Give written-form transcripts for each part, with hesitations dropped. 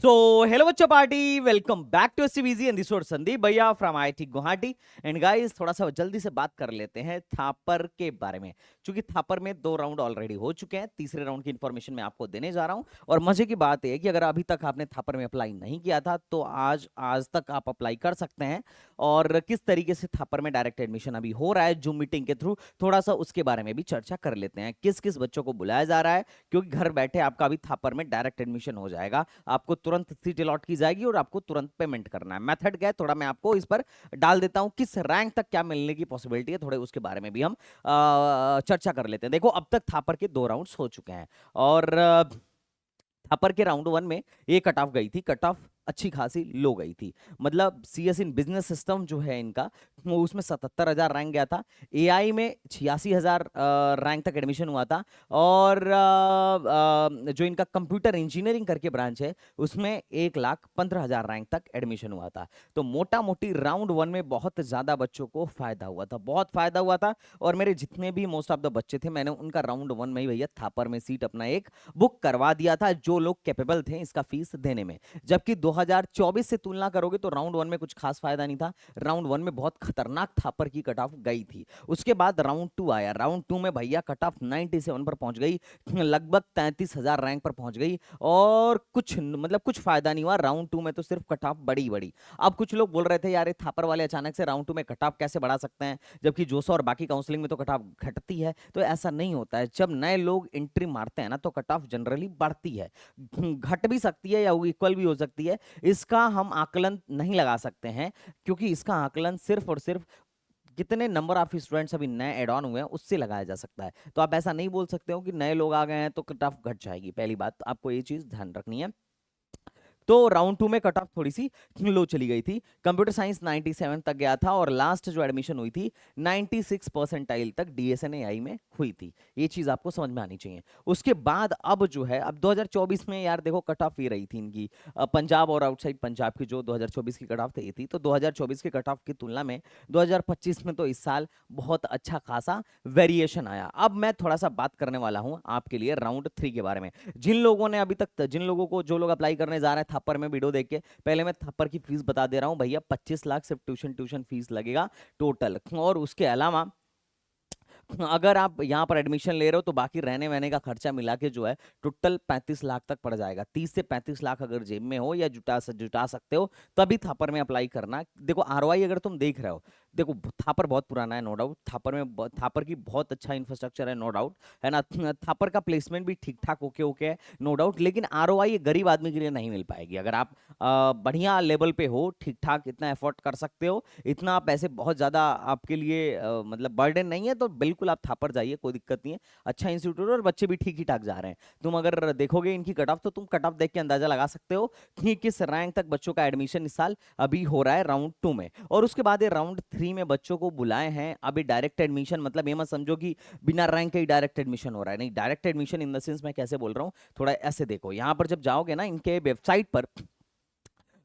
सो hello बच्चों party, welcome back to STBG and this is Sandeep भैया from IIT Guwahati. And guys, थोड़ा सा जल्दी से बात कर लेते हैं थापर के बारे में। क्योंकि थापर में 2 राउंड ऑलरेडी हो चुके हैं, तीसरे राउंड की इंफॉर्मेशन मैं आपको देने जा रहा हूं। और मजे की बात है कि अगर अभी तक आपने थापर में अप्लाई नहीं किया था तो आज तक आप अप्लाई कर सकते हैं। और किस तरीके से थापर में डायरेक्ट एडमिशन अभी हो रहा है जूम मीटिंग के थ्रू, थोड़ा सा उसके बारे में भी चर्चा कर लेते हैं। किस किस बच्चों को बुलाया जा रहा है, क्योंकि घर बैठे आपका अभी थापर में डायरेक्ट एडमिशन हो जाएगा। आपको तुरंत सीट अलॉट की जाएगी और आपको तुरंत पेमेंट करना है। मेथड क्या है थोड़ा मैं आपको इस पर डाल देता हूं। किस रैंक तक क्या मिलने की पॉसिबिलिटी है, थोड़े उसके बारे में भी हम चर्चा कर लेते हैं। देखो, अब तक थापर के 2 राउंड्स हो चुके हैं। और थापर के राउंड 1 में ये कट ऑफ गई थी, कट ऑफ अच्छी खासी लो गई थी। मतलब सीएस इन बिजनेस सिस्टम जो है इनका, वो उसमें 77,000 रैंक गया था। एआई में 86,000 रैंक तक एडमिशन हुआ था। और जो इनका कंप्यूटर इंजीनियरिंग करके ब्रांच है, उसमें 1,15,000 रैंक तक एडमिशन हुआ था। तो मोटा मोटी राउंड 1 में बहुत ज्यादा बच्चों को फायदा हुआ था, बहुत फायदा हुआ था। और मेरे जितने भी मोस्ट ऑफ द बच्चे थे, मैंने उनका राउंड 1 में ही भैया थापर में सीट अपना एक बुक करवा दिया था, जो लोग कैपेबल थे इसका फीस देने में। जबकि 2024 से तुलना करोगे तो राउंड 1 में कुछ खास फायदा नहीं था। राउंड 1 में बहुत खतरनाक थापर की कट ऑफ गई थी। उसके बाद राउंड 2 आया। राउंड 2 में भैया कट ऑफ 97 पर पहुंच गई, लगभग 33,000 रैंक पर पहुंच गई। और कुछ फायदा नहीं हुआ राउंड 2 में, तो सिर्फ कट ऑफ बड़ी बड़ी। अब कुछ लोग बोल रहे थे यार ये थापर वाले अचानक से राउंड 2 में कट ऑफ कैसे बढ़ा सकते हैं, जबकि जोसा और बाकी काउंसलिंग में तो कट ऑफ घटती है। तो ऐसा नहीं होता है। जब नए लोग एंट्री मारते हैं ना, तो कट ऑफ जनरली बढ़ती है। घट भी सकती है या इक्वल भी हो सकती है, इसका हम आकलन नहीं लगा सकते हैं। क्योंकि इसका आकलन सिर्फ और सिर्फ कितने नंबर ऑफ स्टूडेंट्स अभी नए एड ऑन हुए हैं उससे लगाया जा सकता है। तो आप ऐसा नहीं बोल सकते हो कि नए लोग आ गए हैं तो कट ऑफ घट जाएगी। पहली बात तो आपको ये चीज ध्यान रखनी है। तो राउंड 2 में कट ऑफ थोड़ी सी लो चली गई थी। कंप्यूटर साइंस 97 तक गया था, और लास्ट जो एडमिशन हुई थी 96 परसेंटाइल तक डीएसएनएआई में हुई थी। ये चीज आपको समझ में आनी चाहिए। उसके बाद अब जो है, अब 2024 में यार देखो कट ऑफ ये रही थी इनकी, पंजाब और आउटसाइड पंजाब की जो 2024 की कट ऑफ थी, तो 2024 की कट ऑफ की तुलना में 2025 में तो इस साल बहुत अच्छा खासा वेरिएशन आया। अब मैं थोड़ा सा बात करने वाला हूं आपके लिए राउंड 3 के बारे में। जिन लोगों को, जो लोग अप्लाई करने जा रहे हैं थप्पर में वीडियो देख के, पहले मैं थप्पर की फीस बता दे रहा हूं भैया। 25 लाख सिर्फ ट्यूशन ट्यूशन फीस लगेगा टोटल। और उसके अलावा अगर आप यहाँ पर एडमिशन ले रहे हो तो बाकी रहने वहने का खर्चा मिला के जो है टोटल 35 लाख तक पड़ जाएगा। 30 से 35 लाख अगर जेब में हो या जुटा सकते हो, तभी थापर में अप्लाई करना। देखो आरओआई अगर तुम देख रहे हो, देखो थापर बहुत पुराना है, नो डाउट। थापर की बहुत अच्छा इंफ्रास्ट्रक्चर है, नो डाउट, है ना। थापर का प्लेसमेंट भी ठीक ठाक ओके ओके है, नो डाउट। लेकिन आरओआई गरीब आदमी के लिए नहीं मिल पाएगी। अगर आप बढ़िया लेवल पे हो, ठीक ठाक इतना एफर्ट कर सकते हो, इतना पैसे बहुत ज्यादा आपके लिए मतलब बर्डन नहीं है, तो बिल्कुल आप थापर जाइए, कोई दिक्कत नहीं है। अच्छा इंस्टीट्यूट और बच्चे भी ठीक ही ठाक जा रहे हैं। तुम अगर देखोगे इनकी कट ऑफ, तो तुम कट ऑफ देख के अंदाजा लगा सकते हो कि किस रैंक तक बच्चों का एडमिशन इस साल अभी हो रहा है राउंड 2 में। और उसके बाद ये राउंड 3 में बच्चों को बुलाए हैं अभी डायरेक्ट एडमिशन। मतलब ये मत समझो कि बिना रैंक के ही डायरेक्ट एडमिशन हो रहा है, नहीं। Direct admission in the sense मैं कैसे बोल रहा हूँ, थोड़ा ऐसे देखो। यहाँ पर जब जाओगे ना इनके वेबसाइट पर,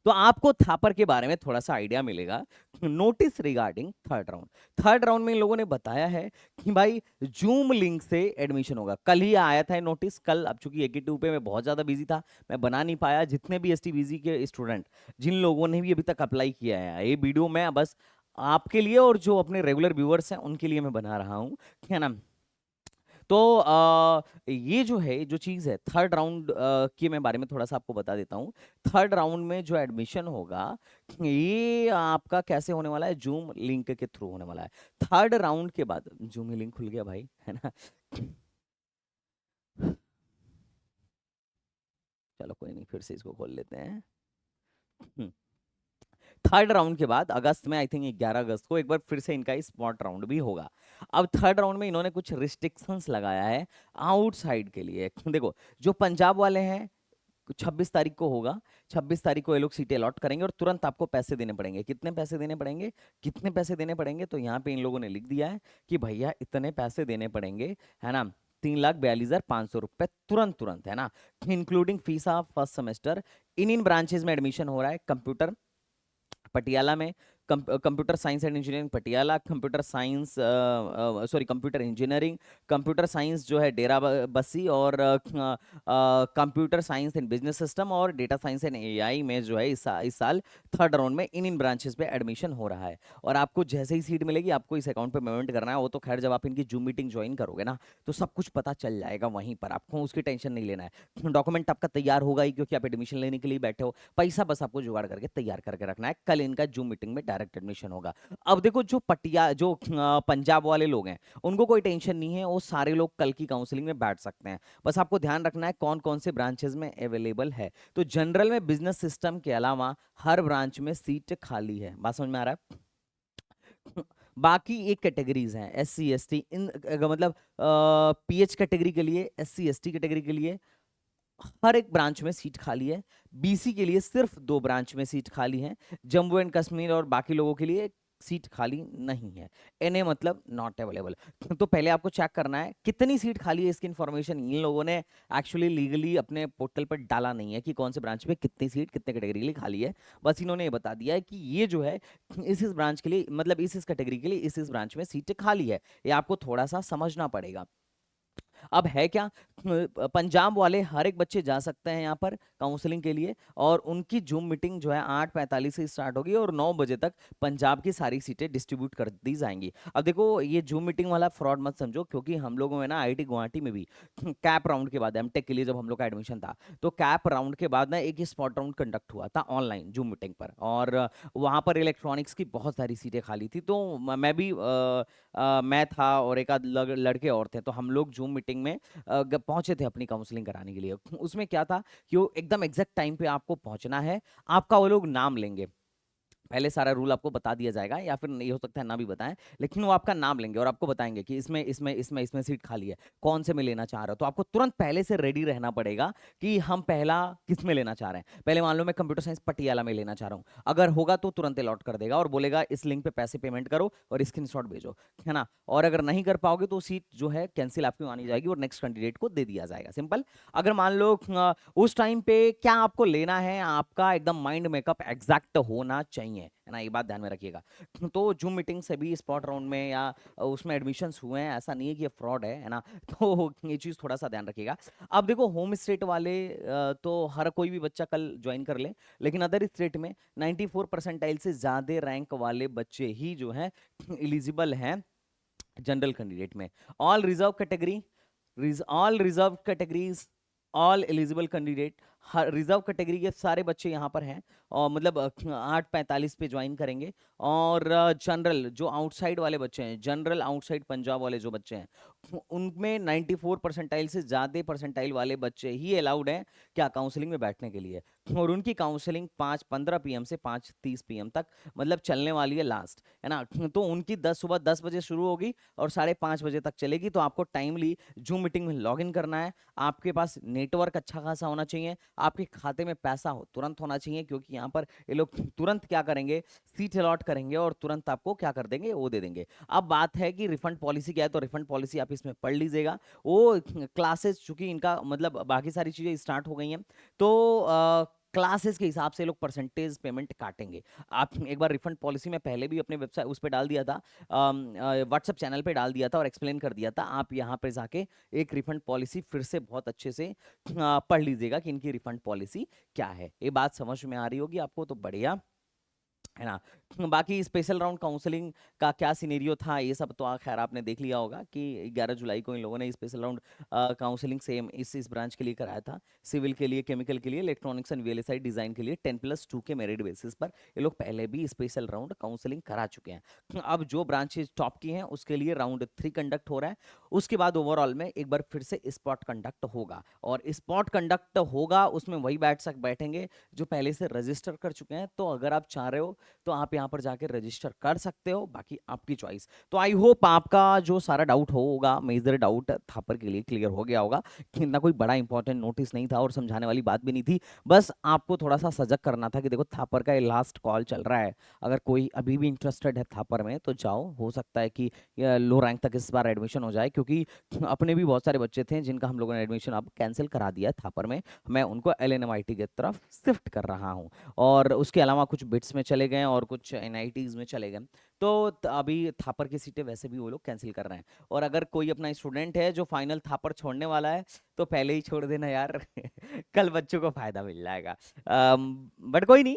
तो आपको थापर के बारे में थोड़ा सा आइडिया मिलेगा। नोटिस रिगार्डिंग थर्ड राउंड में इन लोगों ने बताया है कि भाई जूम लिंक से एडमिशन होगा। कल ही आया था नोटिस, कल। अब चूंकि 82 पे मैं बहुत ज्यादा बिजी था, मैं बना नहीं पाया। जितने भी एसटीबीजी के स्टूडेंट, जिन लोगों ने भी अभी तक अप्लाई किया है, ये वीडियो मैं बस आपके लिए और जो अपने रेगुलर व्यूअर्स हैं उनके लिए मैं बना रहा हूँ, है ना। तो ये जो है, जो चीज़ है थर्ड राउंड के मैं बारे में थोड़ा सा आपको बता देता हूँ। थर्ड राउंड में जो एडमिशन होगा, ये आपका कैसे होने वाला है, जूम लिंक के थ्रू होने वाला है। थर्ड राउंड के बाद जूम ही लिंक खुल गया भाई, है ना। चलो कोई नहीं, फिर से इसको खोल लेते हैं। थर्ड राउंड के बाद अगस्त में, आई थिंक 11 अगस्त को, एक बार फिर से इनका स्पॉट राउंड भी होगा। अब थर्ड राउंड में इन्होंने कुछ रिस्ट्रिक्शंस लगाया है आउटसाइड के लिए। देखो, जो पंजाब वाले हैं, 26 तारीख को होगा। 26 तारीख को ये लोग सीटें अलॉट करेंगे और तुरंत आपको पैसे देने पड़ेंगे। कितने पैसे देने पड़ेंगे, कितने पैसे देने पड़ेंगे, तो यहाँ पे इन लोगों ने लिख दिया है कि भैया इतने पैसे देने पड़ेंगे, है ना। 3,42,500 रुपए तुरंत तुरंत, है ना। Including fees of first semester. In branches में एडमिशन हो रहा है। कंप्यूटर पटियाला में, computer science and engineering Patiala, computer science sorry computer engineering, computer science जो है डेरा बस्सी, और computer science and business system और डेटा साइंस एंड एआई में जो है इस साल थर्ड राउंड में इन ब्रांचेस पे एडमिशन हो रहा है। और आपको जैसे ही सीट मिलेगी आपको इस अकाउंट पे पेमेंट करना है। वो तो खैर जब आप इनकी जूम मीटिंग ज्वाइन करोगे ना तो सब कुछ पता चल जाएगा वहीं पर, आपको उसकी टेंशन नहीं लेना है। डॉक्यूमेंट आपका तैयार होगा ही, क्योंकि आप एडमिशन लेने के लिए बैठे हो। पैसा बस आपको जुगाड़ करके तैयार करके रखना है, कल इनका जूम मीटिंग में डायरेक्ट एडमिशन होगा। अब देखो जो पंजाब वाले लोग हैं उनको कोई टेंशन नहीं है, वो सारे लोग कल की काउंसलिंग में बैठ सकते हैं। बस आपको ध्यान रखना है कौन कौन से ब्रांचेस में अवेलेबल है। तो जनरल में बिजनेस सिस्टम के अलावा हर ब्रांच में सीट खाली है। बात समझ में आ रहा है? बाकी एक कैटेगरीज हैं, SC ST, इन मतलब PH कैटेगरी के लिए, SC ST कैटेगरी के लिए हर एक ब्रांच में सीट खाली है। BC के लिए सिर्फ 2 ब्रांच में सीट खाली है। जम्मू एंड कश्मीर और बाकी लोगों के लिए सीट खाली नहीं है। NA मतलब नॉट अवेलेबल। तो पहले आपको चेक करना है कितनी सीट खाली है। इसकी इंफॉर्मेशन इन लोगों ने एक्चुअली लीगली अपने पोर्टल पर डाला नहीं है कि कौन से ब्रांच पे कितनी सीट कितने कैटेगरी के लिए खाली है। बस इन्होंने ये बता दिया है कि ये जो है इस ब्रांच के लिए, मतलब इस कैटेगरी के लिए इस ब्रांच में सीट खाली है। ये आपको थोड़ा सा समझना पड़ेगा। अब है क्या, पंजाब वाले हर एक बच्चे जा सकते हैं यहाँ पर काउंसलिंग के लिए, और उनकी जूम मीटिंग जो है 8:45 से स्टार्ट होगी और 9 बजे तक पंजाब की सारी सीटें डिस्ट्रीब्यूट कर दी जाएंगी। अब देखो ये जूम मीटिंग वाला फ्रॉड मत समझो, क्योंकि हम लोगों में ना IIT गुवाहाटी में भी कैप राउंड के बाद MTech के लिए जब हम लोग का एडमिशन था तो कैप राउंड के बाद ना एक स्पॉट राउंड कंडक्ट हुआ था ऑनलाइन जूम मीटिंग पर, और वहां पर इलेक्ट्रॉनिक्स की बहुत सारी सीटें खाली थी। तो मैं भी मैं था और एक आध लड़के और थे, तो हम लोग जूम मीटिंग में पहुंचे थे अपनी काउंसलिंग कराने के लिए। उसमें क्या था कि वो एकदम एग्जैक्ट टाइम पे आपको पहुंचना है। आपका वो लोग नाम लेंगे, पहले सारा रूल आपको बता दिया जाएगा, या फिर नहीं हो सकता है ना भी बताएं, लेकिन वो आपका नाम लेंगे और आपको बताएंगे कि इसमें सीट खाली है, कौन से में लेना चाह रहे हो। तो आपको तुरंत पहले से रेडी रहना पड़ेगा कि हम पहला किस में लेना चाह रहे हैं। पहले मान लो मैं कंप्यूटर साइंस पटियाला में लेना चाह रहा हूँ, अगर होगा तो तुरंत अलॉट कर देगा और बोलेगा इस लिंक पे पैसे पेमेंट करो और स्क्रीनशॉट भेजो, है ना। और अगर नहीं कर पाओगे तो सीट जो है कैंसिल आपकी मानी जाएगी और नेक्स्ट कैंडिडेट को दे दिया जाएगा, सिंपल। अगर मान लो उस टाइम पे क्या आपको लेना है, आपका एकदम माइंड मेकअप एग्जैक्ट होना चाहिए, है ना, ये बात ध्यान में रखिएगा। तो जूम मीटिंग से भी स्पॉट राउंड में या उसमें एडमिशन्स हुए हैं, ऐसा नहीं है कि ये फ्रॉड है ना। तो ये चीज़ थोड़ा सा ध्यान रखिएगा। अब देखो होम स्टेट वाले तो हर कोई भी बच्चा कल ज्वाइन कर ले, लेकिन अदर स्टेट में 94 परसेंटाइल से ज़्यादा रैंक वाले बच्चे ही जो हैं एलिजिबल हैं जनरल कैंडिडेट में। All reserve category, all reserve categories, all eligible candidate, reserve category के सारे बच्चे यहाँ पर हैं, और मतलब 8:45 पे ज्वाइन करेंगे। और जनरल जो आउटसाइड वाले बच्चे हैं, जनरल आउटसाइड पंजाब वाले जो बच्चे हैं, उनमें 94 परसेंटाइल से ज़्यादा परसेंटाइल वाले बच्चे ही अलाउड हैं क्या काउंसलिंग में बैठने के लिए। और उनकी काउंसलिंग 5:15 PM से 5:30 PM तक मतलब चलने वाली है लास्ट, है ना। तो उनकी सुबह 10 बजे शुरू होगी और 5:30 बजे तक चलेगी। तो आपको टाइमली जूम मीटिंग में लॉग इन करना है, आपके पास नेटवर्क अच्छा खासा होना चाहिए, आपके खाते में पैसा हो तुरंत होना चाहिए, क्योंकि यहाँ पर ये लोग तुरंत क्या करेंगे, सीट अलॉट करेंगे और तुरंत आपको क्या कर देंगे, वो दे देंगे। अब बात है कि रिफंड पॉलिसी क्या है, तो रिफंड पॉलिसी आप इसमें पढ़ लीजिएगा। वो क्लासेस चूंकि इनका मतलब बाकी सारी चीजें स्टार्ट हो गई हैं, तो क्लासेस के हिसाब से लोग परसेंटेज पेमेंट काटेंगे। आप एक बार रिफंड पॉलिसी में पहले भी अपने वेबसाइट उस पर डाल दिया था, व्हाट्सएप चैनल पे डाल दिया था और एक्सप्लेन कर दिया था। आप यहाँ पे जाके एक रिफंड पॉलिसी फिर से बहुत अच्छे से पढ़ लीजिएगा कि इनकी रिफंड पॉलिसी क्या है। ये बात समझ में आ रही होगी आपको, तो बढ़िया, है ना। बाकी स्पेशल राउंड काउंसलिंग का क्या सिनेरियो था ये सब तो खैर आपने देख लिया होगा कि 11 जुलाई को इन लोगों ने स्पेशल राउंड काउंसलिंग सेम इस ब्रांच के लिए कराया था। सिविल के लिए, केमिकल के लिए, इलेक्ट्रॉनिक्स एंड VLSI डिजाइन के लिए 10+2 के मेरिट बेसिस पर ये लोग पहले भी स्पेशल राउंड काउंसलिंग करा चुके हैं। अब जो ब्रांचेज टॉप की हैं उसके लिए राउंड 3 कंडक्ट हो रहा है। उसके बाद ओवरऑल में एक बार फिर से स्पॉट कंडक्ट होगा, और स्पॉट कंडक्ट होगा उसमें वही बैठेंगे जो पहले से रजिस्टर कर चुके हैं। तो अगर आप चाह रहे हो तो आप यहाँ पर जाकर रजिस्टर कर सकते हो, बाकी आपकी चॉइस। तो आई होप आपका जो सारा डाउट होगा, मेजर डाउट थापर के लिए क्लियर हो गया होगा कि इतना कोई बड़ा इंपॉर्टेंट नोटिस नहीं था और समझाने वाली बात भी नहीं थी। बस आपको थोड़ा सा सजग करना था कि देखो थापर का ये लास्ट कॉल चल रहा है, अगर कोई अभी भी इंटरेस्टेड है थापर में तो जाओ, हो सकता है कि लो रैंक तक इस बार एडमिशन हो जाए, क्योंकि अपने भी बहुत सारे बच्चे थे जिनका हम लोगों ने एडमिशन अब कैंसिल करा दिया है थापर में। मैं उनको LNMIT की तरफ शिफ्ट कर रहा हूँ, और उसके अलावा कुछ बिट्स में चले गए और कुछ एनआईटीज में चले गए, तो अभी थापर की सीटें वैसे भी वो लोग कैंसिल कर रहे हैं। और अगर कोई अपना स्टूडेंट है जो फाइनल थापर छोड़ने वाला है तो पहले ही छोड़ देना यार। कल बच्चों को फायदा मिल जाएगा। बट कोई नहीं,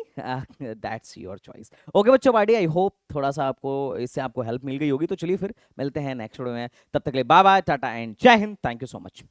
दैट्स योर चॉइस। ओके बच्चों, पार्टी आई होप थोड़ा सा आपको इससे आपको हेल्प मिल गई होगी। तो चलिए फिर मिलते हैं नेक्स्ट वीडियो में, तब तक के लिए बाय बाय, टाटा एंड जय Hind, thank you so much.